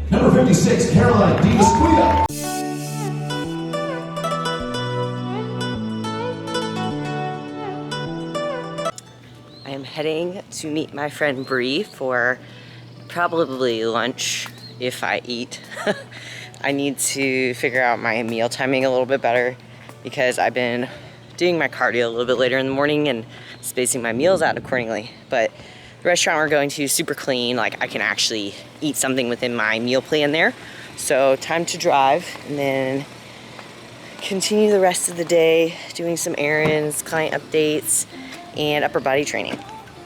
Number 56, Caroline DeMesquita. I am heading to meet my friend Bree for probably lunch if I eat. I need to figure out my meal timing a little bit better because I've been doing my cardio a little bit later in the morning and spacing my meals out accordingly. But the restaurant we're going to is super clean. Like, I can actually eat something within my meal plan there. So time to drive and then continue the rest of the day doing some errands, client updates, and upper body training.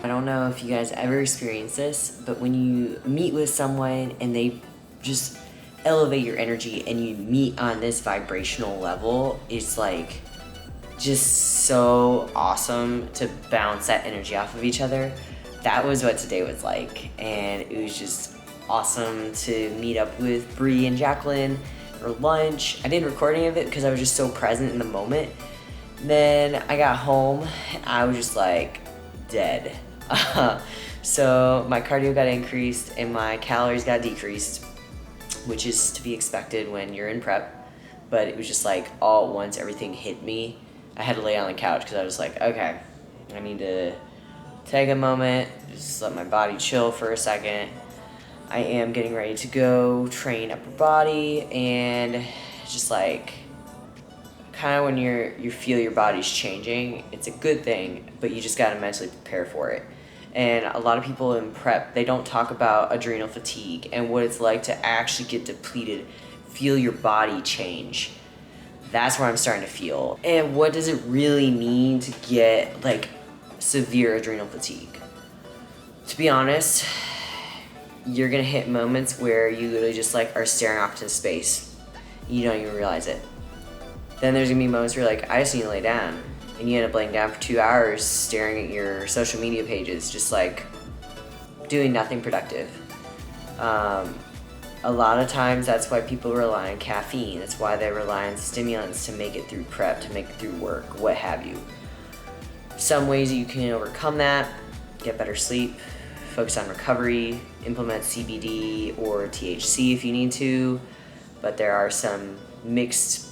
I don't know if you guys ever experience this, but when you meet with someone and they just elevate your energy and you meet on this vibrational level, it's like just so awesome to bounce that energy off of each other. That was what today was like, and it was just awesome to meet up with Bree and Jacqueline for lunch. I didn't record any of it because I was just so present in the moment. Then I got home, I was just like dead. So my cardio got increased and my calories got decreased, which is to be expected when you're in prep. But it was just like all at once, everything hit me. I had to lay on the couch because I was like, okay, I need to take a moment, just let my body chill for a second. I am getting ready to go train upper body, and just like kind of when you feel your body's changing, it's a good thing, but you just gotta mentally prepare for it. And a lot of people in prep, they don't talk about adrenal fatigue and what it's like to actually get depleted, feel your body change. That's where I'm starting to feel. And what does it really mean to get like severe adrenal fatigue? To be honest, you're gonna hit moments where you literally just like are staring off into space. You don't even realize it. Then there's gonna be moments where you're like, I just need to lay down. And you end up laying down for 2 hours staring at your social media pages, just like doing nothing productive. A lot of times that's why people rely on caffeine. That's why they rely on stimulants to make it through prep, to make it through work, what have you. Some ways that you can overcome that: get better sleep, focus on recovery, implement CBD or THC if you need to, but there are some mixed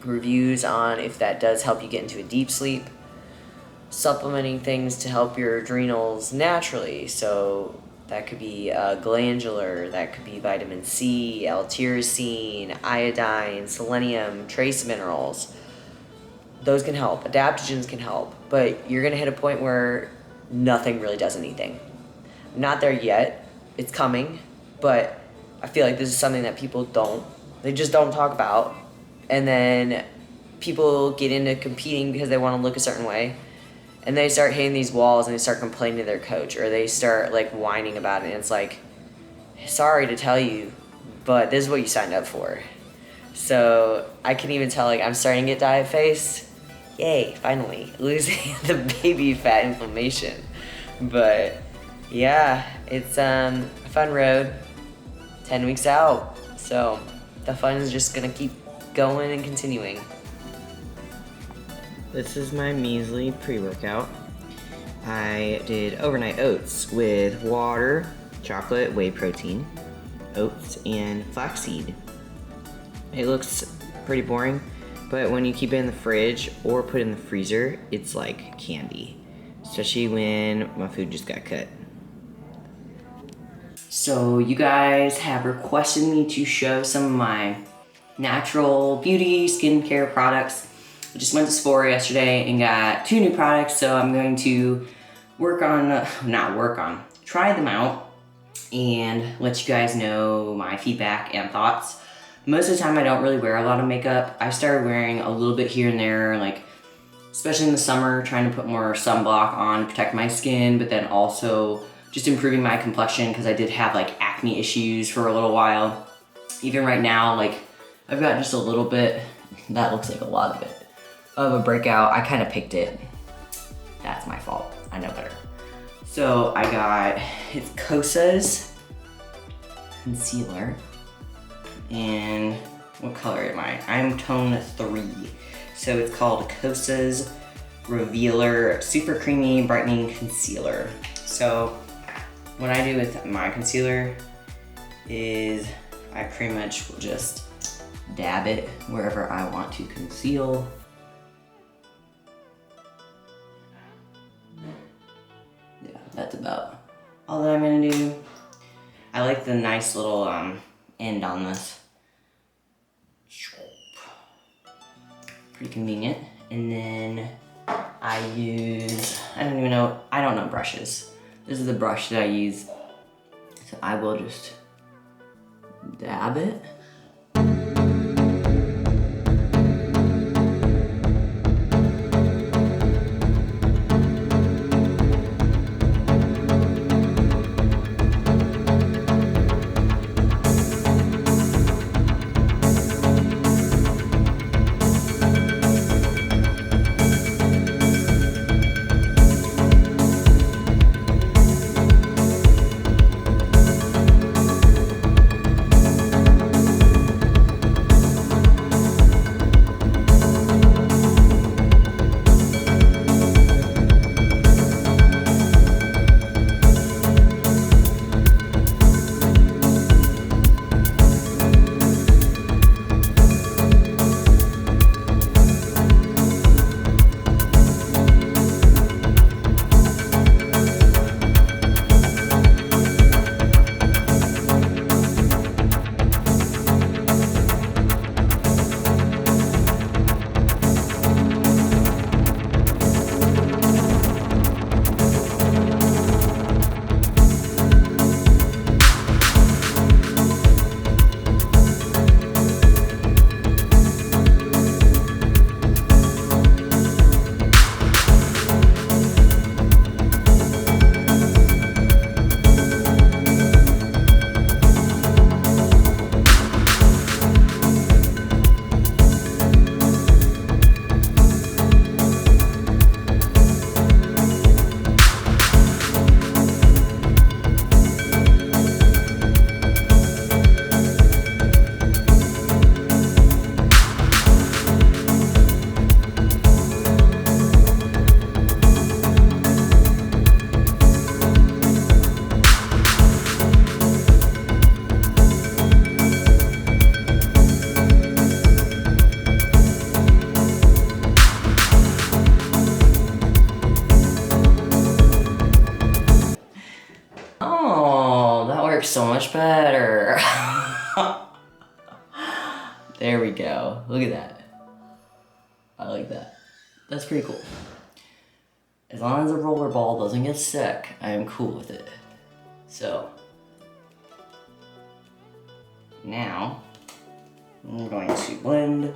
reviews on if that does help you get into a deep sleep. Supplementing things to help your adrenals naturally, so that could be glandular, that could be vitamin C, L-tyrosine, iodine, selenium, trace minerals. Those can help. Adaptogens can help, but you're gonna hit a point where nothing really does anything. I'm not there yet. It's coming, but I feel like this is something that people they just don't talk about. And then people get into competing because they want to look a certain way, and they start hitting these walls and they start complaining to their coach, or they start like whining about it, and it's like, sorry to tell you, but this is what you signed up for. So I can even tell, like, I'm starting to get diet face. Yay, finally losing the baby fat inflammation. But yeah, it's a fun road. 10 weeks out, so the fun is just gonna keep going and continuing. This is my measly pre-workout. I did overnight oats with water, chocolate, whey protein, oats, and flaxseed. It looks pretty boring, but when you keep it in the fridge or put it in the freezer, it's like candy, especially when my food just got cut. So you guys have requested me to show some of my natural beauty skincare products. I just went to Sephora yesterday and got 2 new products, so I'm going to try them out and let you guys know my feedback and thoughts. Most of the time I don't really wear a lot of makeup. I started wearing a little bit here and there, like especially in the summer, trying to put more sunblock on to protect my skin, but then also just improving my complexion because I did have like acne issues for a little while. Even right now, like I've got just a little bit, that looks like a lot of it, of a breakout. I kind of picked it. That's my fault. I know better. So I got, it's Kosas concealer. And what color am I? I'm tone 3. So it's called Kosas Revealer Super Creamy Brightening Concealer. So what I do with my concealer is I pretty much will just dab it wherever I want to conceal. Yeah, that's about all that I'm gonna do. I like the nice little end on this. Pretty convenient. And then I use, I don't know brushes. This is the brush that I use. So I will just dab it. So much better. There we go. Look at that. I like that. That's pretty cool. As long as the roller ball doesn't get sick, I am cool with it. So now I'm going to blend.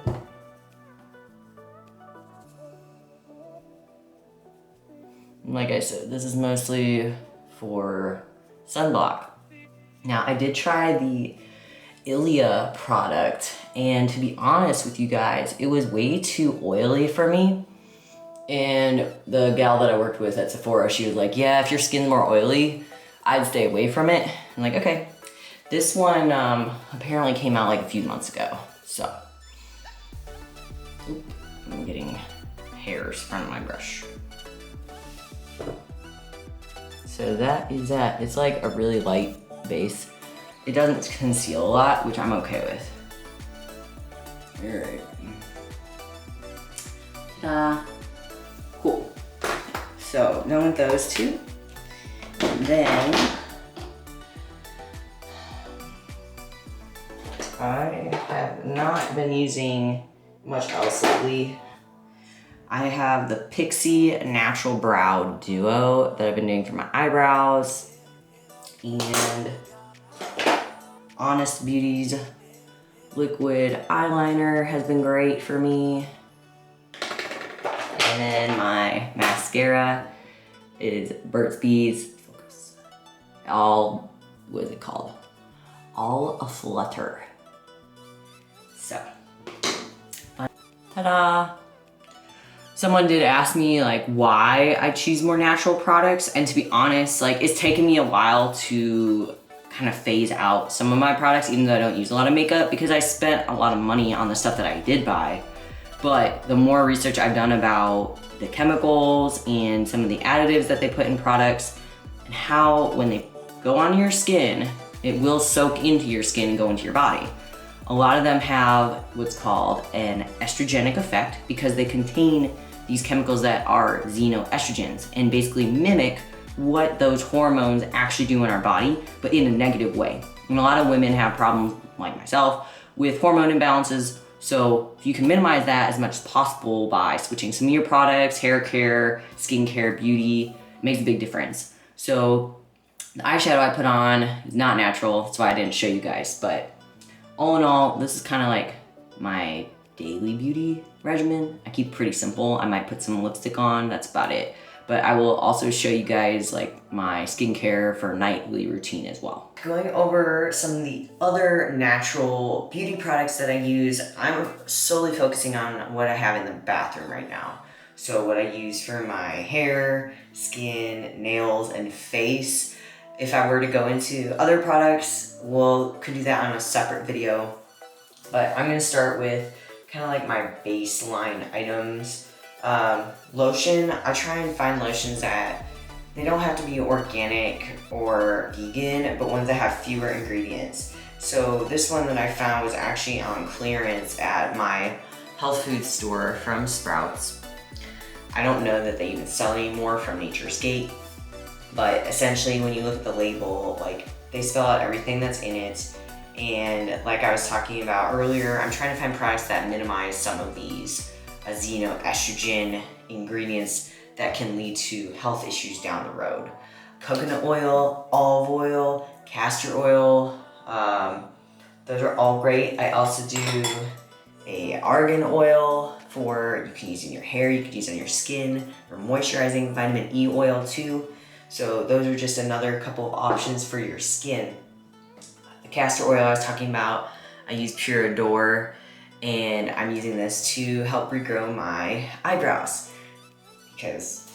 Like I said, this is mostly for sunblock. Now, I did try the Ilia product, and to be honest with you guys, it was way too oily for me. And the gal that I worked with at Sephora, she was like, yeah, if your skin's more oily, I'd stay away from it. I'm like, okay. This one apparently came out like a few months ago, so. Oop, I'm getting hairs from my brush. So that is that. It's like a really light base. It doesn't conceal a lot, which I'm okay with. Alright. Ta-da. Cool. So, done with those two. And then I have not been using much else lately. I have the Pixie Natural Brow Duo that I've been doing for my eyebrows. And Honest Beauty's liquid eyeliner has been great for me. And then my mascara is Burt's Bees All, what is it called? All Aflutter. So, ta-da! Someone did ask me like why I choose more natural products, and to be honest, like it's taken me a while to kind of phase out some of my products, even though I don't use a lot of makeup, because I spent a lot of money on the stuff that I did buy. But the more research I've done about the chemicals and some of the additives that they put in products, and how when they go onto your skin, it will soak into your skin and go into your body. A lot of them have what's called an estrogenic effect because they contain these chemicals that are xenoestrogens and basically mimic what those hormones actually do in our body, but in a negative way. And a lot of women have problems, like myself, with hormone imbalances. So if you can minimize that as much as possible by switching some of your products, hair care, skincare, beauty, it makes a big difference. So the eyeshadow I put on is not natural, that's why I didn't show you guys, but all in all, this is kind of like my daily beauty regimen. I keep it pretty simple. I might put some lipstick on, that's about it. But I will also show you guys like my skincare for nightly routine as well. Going over some of the other natural beauty products that I use, I'm solely focusing on what I have in the bathroom right now. So what I use for my hair, skin, nails, and face. If I were to go into other products, could do that on a separate video. But I'm gonna start with kind of like my baseline items. Lotion, I try and find lotions that they don't have to be organic or vegan, but ones that have fewer ingredients. So this one that I found was actually on clearance at my health food store from Sprouts. I don't know that they even sell anymore from Nature's Gate, but essentially when you look at the label, like they spell out everything that's in it. And like I was talking about earlier, I'm trying to find products that minimize some of these xenoestrogen ingredients that can lead to health issues down the road. Coconut oil, olive oil, castor oil, those are all great. I also do a argan oil you can use in your hair, you can use on your skin, for moisturizing, vitamin E oil too. So those are just another couple of options for your skin. The castor oil I was talking about, I use Pure Adore, and I'm using this to help regrow my eyebrows because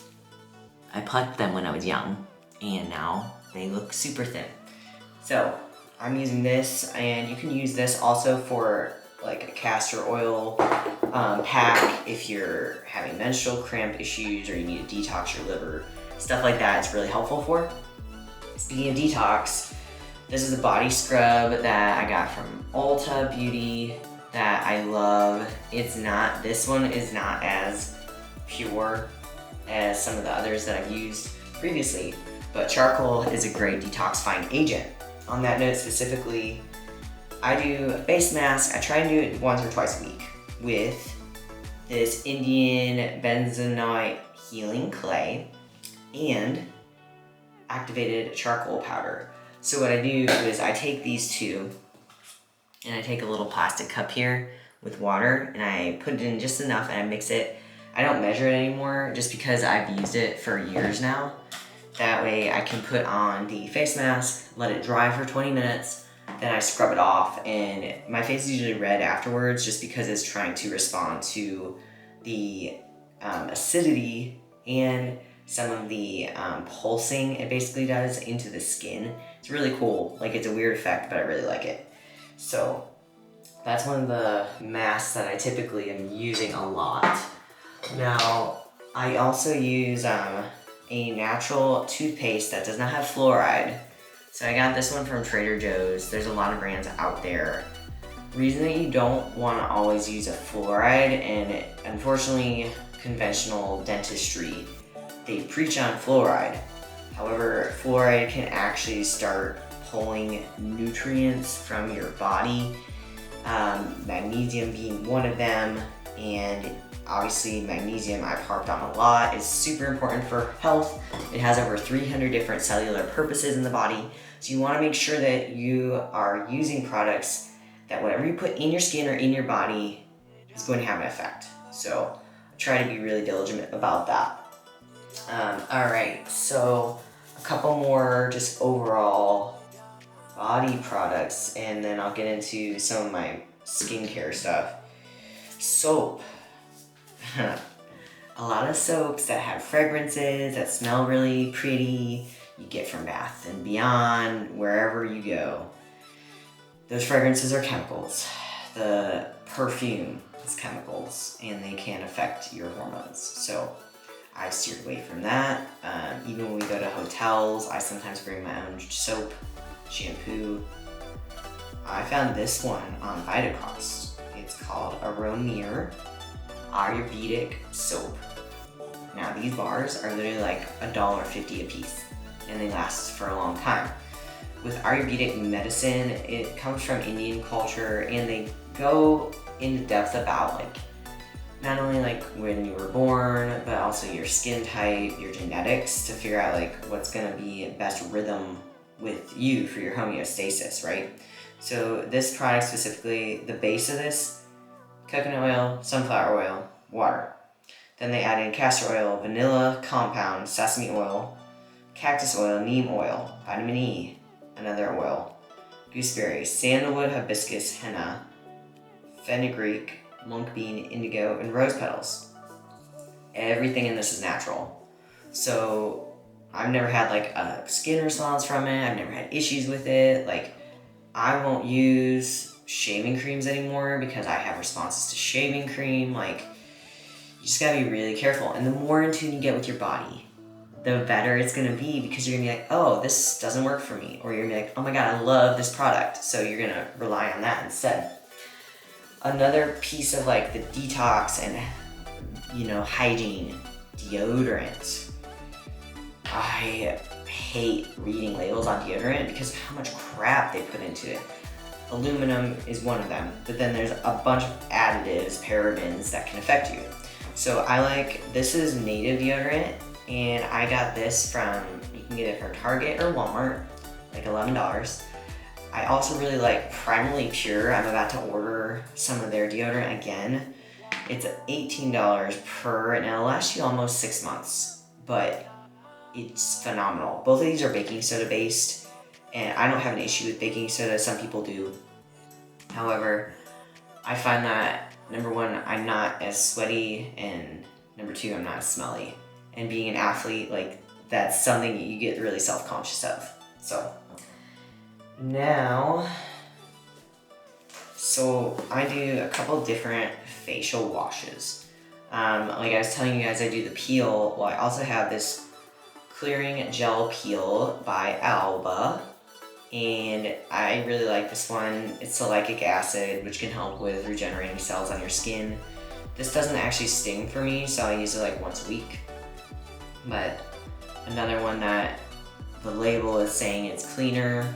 I plucked them when I was young and now they look super thin. So I'm using this, and you can use this also for like a castor oil pack if you're having menstrual cramp issues or you need to detox your liver. Stuff like that it's really helpful for. Speaking of detox, this is a body scrub that I got from Ulta Beauty that I love. This one is not as pure as some of the others that I've used previously, but charcoal is a great detoxifying agent. On that note specifically, I do a face mask. I try and do it once or twice a week with this Indian benzoate healing clay and activated charcoal powder. So what I do is I take these two and I take a little plastic cup here with water and I put it in just enough and I mix it. I don't measure it anymore just because I've used it for years now. That way I can put on the face mask, let it dry for 20 minutes, then I scrub it off, and my face is usually red afterwards just because it's trying to respond to the acidity and some of the pulsing it basically does into the skin. It's really cool. Like, it's a weird effect, but I really like it. So that's one of the masks that I typically am using a lot. Now, I also use a natural toothpaste that does not have fluoride. So I got this one from Trader Joe's. There's a lot of brands out there. Reason that you don't want to always use a fluoride, and unfortunately conventional dentistry, they preach on fluoride. However, fluoride can actually start pulling nutrients from your body, magnesium being one of them, and obviously magnesium I've harped on a lot. It's super important for health. It has over 300 different cellular purposes in the body, so you want to make sure that you are using products that whatever you put in your skin or in your body is going to have an effect. So try to be really diligent about that. Alright, so a couple more just overall body products, and then I'll get into some of my skincare stuff. Soap. A lot of soaps that have fragrances that smell really pretty, you get from Bath and Beyond, wherever you go. Those fragrances are chemicals. The perfume is chemicals, and they can affect your hormones. So I've steered away from that. Even when we go to hotels, I sometimes bring my own soap shampoo. I found this one on Vitacost. It's called Aromir Ayurvedic Soap. Now these bars are literally like $1.50 a piece, and they last for a long time. With Ayurvedic medicine, it comes from Indian culture, and they go into depth about like not only like when you were born, but also your skin type, your genetics, to figure out like what's gonna be best rhythm with you for your homeostasis, right? So this product specifically, the base of this, coconut oil, sunflower oil, water. Then they add in castor oil, vanilla compound, sesame oil, cactus oil, neem oil, vitamin E, another oil, gooseberry, sandalwood, hibiscus, henna, fenugreek, monk bean, indigo, and rose petals. Everything in this is natural. So I've never had like a skin response from it. I've never had issues with it. Like, I won't use shaving creams anymore because I have responses to shaving cream. Like, you just gotta be really careful. And the more in tune you get with your body, the better it's gonna be, because you're gonna be like, oh, this doesn't work for me. Or you're gonna be like, oh my God, I love this product. So you're gonna rely on that instead. Another piece of like the detox and, you know, hygiene, deodorant. I hate reading labels on deodorant because of how much crap they put into it. Aluminum is one of them, but then there's a bunch of additives, parabens that can affect you. So I like, this is native deodorant, and I got this from, you can get it from Target or Walmart, like $11. I also really like Primally Pure. I'm about to order some of their deodorant again. It's $18 per, and it'll last you almost 6 months, but it's phenomenal. Both of these are baking soda based, and I don't have an issue with baking soda. Some people do. However, I find that, number one, I'm not as sweaty, and number two, I'm not as smelly. And being an athlete, like, that's something you get really self-conscious of. So now, I do a couple different facial washes. Like I was telling you guys, I do the peel. Well, I also have this clearing gel peel by Alba, and I really like this one. It's salicylic acid, which can help with regenerating cells on your skin. This doesn't actually sting for me, so I use it like once a week. But another one that the label is saying it's cleaner.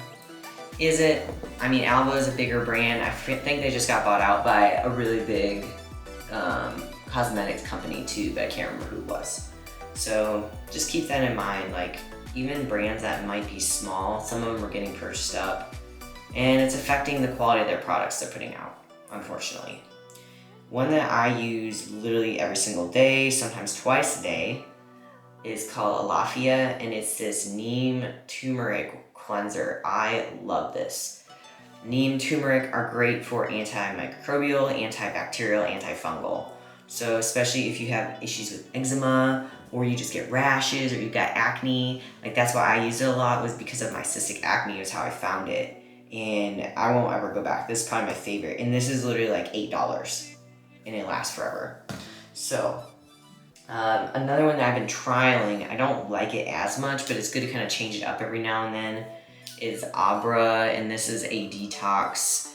Is it? I mean, Alba is a bigger brand. I think they just got bought out by a really big cosmetics company too, but I can't remember who it was. So just keep that in mind. Like, even brands that might be small, some of them are getting purchased up, and it's affecting the quality of their products they're putting out, unfortunately. One that I use literally every single day, sometimes twice a day, is called Alafia, and it's this neem turmeric cleanser. I love this. Neem turmeric are great for antimicrobial, antibacterial, antifungal. So especially if you have issues with eczema, or you just get rashes, or you got acne, like that's why I used it a lot, was because of my cystic acne is how I found it. And I won't ever go back. This is probably my favorite. And this is literally like $8, and it lasts forever. So another one that I've been trialing, I don't like it as much, but it's good to kind of change it up every now and then, is Abra, and this is a detox,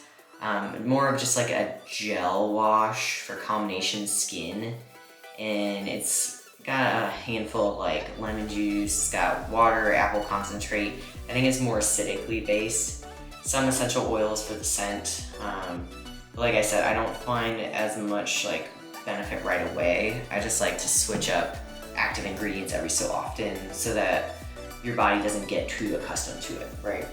more of just like a gel wash for combination skin, and it's got a handful of like lemon juice, it's got water, apple concentrate. I think it's more acidically based. Some essential oils for the scent. But like I said, I don't find as much like benefit right away. I just like to switch up active ingredients every so often so that your body doesn't get too accustomed to it, right?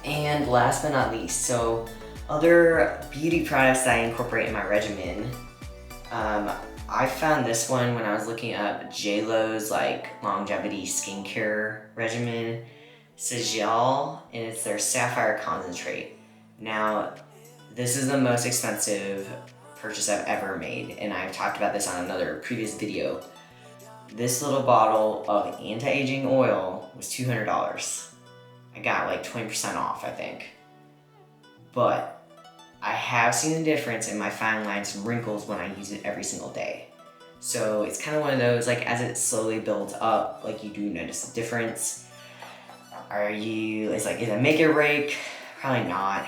And last but not least, so other beauty products that I incorporate in my regimen. I found this one when I was looking up JLo's like longevity skincare regimen. Sajal, and it's their sapphire concentrate. Now, this is the most expensive purchase I've ever made, and I've talked about this on another previous video. This little bottle of anti-aging oil was $200. I got like 20% off, I think. But I have seen a difference in my fine lines and wrinkles when I use it every single day. So it's kind of one of those, like, as it slowly builds up, like, you do notice a difference. is it make or break? Probably not.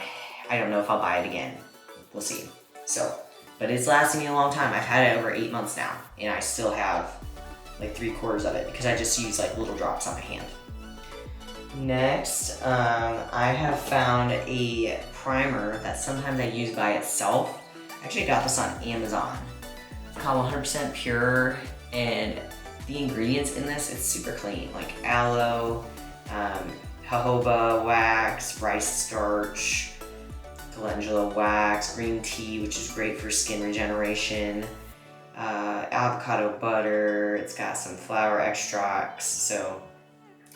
I don't know if I'll buy it again. We'll see. So, but it's lasting me a long time. I've had it over 8 months now, and I still have like 3/4 of it because I just use like little drops on my hand. Next, I have found a primer that sometimes I use by itself. I actually got this on Amazon. It's called 100% Pure, and the ingredients in this, it's super clean, like aloe, jojoba wax, rice starch, calendula wax, green tea, which is great for skin regeneration, avocado butter, it's got some flower extracts, so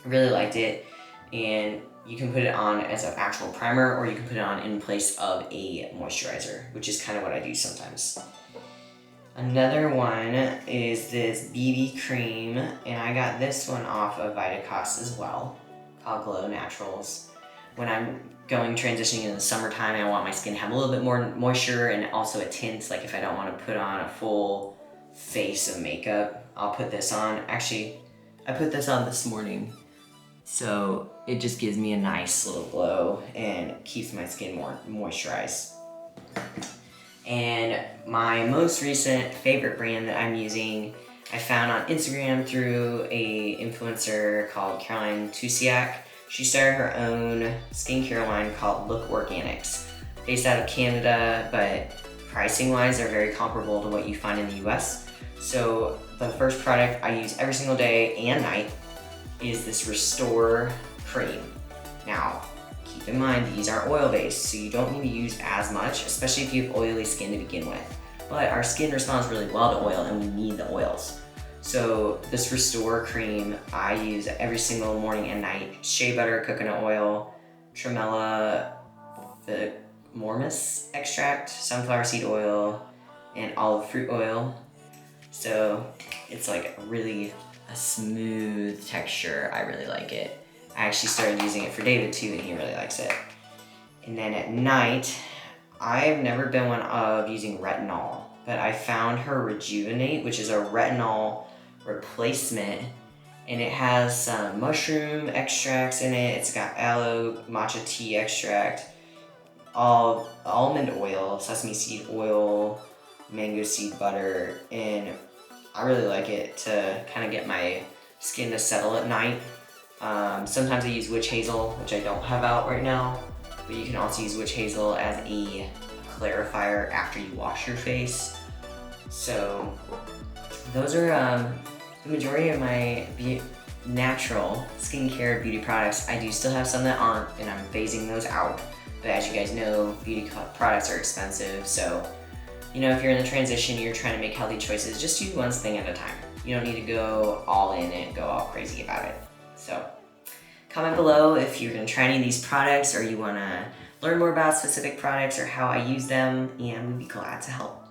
I really liked it. And you can put it on as an actual primer, or you can put it on in place of a moisturizer, which is kind of what I do sometimes. Another one is this BB cream, and I got this one off of Vitacos as well, called Glow Naturals. When I'm transitioning in the summertime and I want my skin to have a little bit more moisture and also a tint, like if I don't want to put on a full face of makeup, I'll put this on. Actually, I put this on this morning. So it just gives me a nice little glow and keeps my skin more moisturized. And my most recent favorite brand that I'm using, I found on Instagram through a influencer called Caroline Tusiak. She started her own skincare line called Look Organics, based out of Canada, but pricing wise, they're very comparable to what you find in the US. So the first product I use every single day and night is this Restore Cream. Now, keep in mind, these are oil-based, so you don't need to use as much, especially if you have oily skin to begin with. But our skin responds really well to oil, and we need the oils. So this Restore Cream, I use every single morning and night. Shea butter, coconut oil, tremella, the mormus extract, sunflower seed oil, and olive fruit oil. So it's like a smooth texture. I really like it. I actually started using it for David too, and he really likes it. And then at night, I've never been one of using retinol, but I found her Rejuvenate, which is a retinol replacement, and it has some mushroom extracts in it. It's got aloe, matcha tea extract, almond oil, sesame seed oil, mango seed butter, and I really like it to kind of get my skin to settle at night. Sometimes I use witch hazel, which I don't have out right now, but you can also use witch hazel as a clarifier after you wash your face. So those are the majority of my natural skincare beauty products. I do still have some that aren't, and I'm phasing those out. But as you guys know, beauty products are expensive, so you know, if you're in the transition, you're trying to make healthy choices, just do one thing at a time. You don't need to go all in and go all crazy about it. So comment below if you're gonna try any of these products, or you wanna learn more about specific products or how I use them, and we'd be glad to help.